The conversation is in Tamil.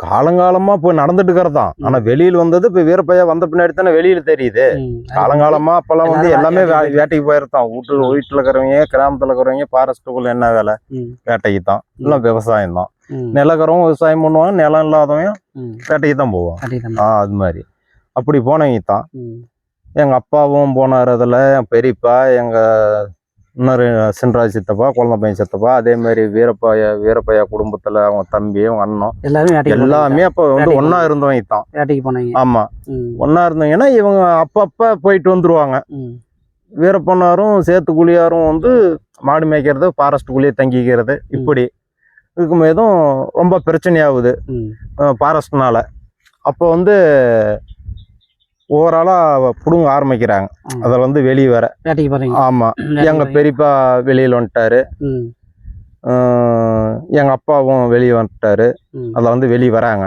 காலங்காலமா போய் நடந்துட்டு இருக்கிறதான். ஆனா வெளியில வந்தது இப்ப வீரப்பையா வந்த பின்னாடி தானே வெளியில தெரியுது. காலங்காலமா அப்பெல்லாம் வந்து எல்லாமே வேட்டைக்கு போயிருந்தான். வீட்டுல இருக்கிறவங்க, கிராமத்துல இருக்கிறவங்க ஃபாரஸ்ட்டுக்குள்ள என்ன வேலை? வேட்டைக்கு தான். எல்லாம் விவசாயம் தான். நிலக்கரவும் விவசாயம் பண்ணுவாங்க, நிலம் இல்லாதவங்க வேட்டைக்கு தான் போவாங்க. அது மாதிரி அப்படி போனவங்க தான். எங்க அப்பாவும் போனார். அதுல என் பெரியப்பா, எங்க இன்னொரு சின்ராஜ் சித்தப்பா, குழந்தை பையன் சித்தப்பா, அதே மாதிரி வீரப்பையா குடும்பத்துல அவங்க தம்பி, அவங்க அண்ணன் எல்லாமே அப்ப வந்து ஒன்னா இருந்தவங்க தான். வேட்டைக்கு போனீங்க? ஆமா, ஒன்னா இருந்தவங்கன்னா இவங்க அப்பப்ப போயிட்டு வந்துருவாங்க. வீரப்பனாரும் சேத்துக்குழியாரும் வந்து மாடு மேய்க்கிறது, ஃபாரஸ்ட்டுக்குள்ளேயே தங்கிக்கிறது. இப்படி இருக்கும் போதும் ரொம்ப பிரச்சனையாகுது ஃபாரஸ்ட்னால. அப்போ வந்து ஓவராலா புடுங்க ஆரம்பிக்கிறாங்க. அதில் வந்து வெளியே வர. ஆமா, எங்க பெரியப்பா வெளியில வந்துட்டாரு, எங்க அப்பாவும் வெளியே வந்துட்டாரு. அதில் வந்து வெளியே வராங்க.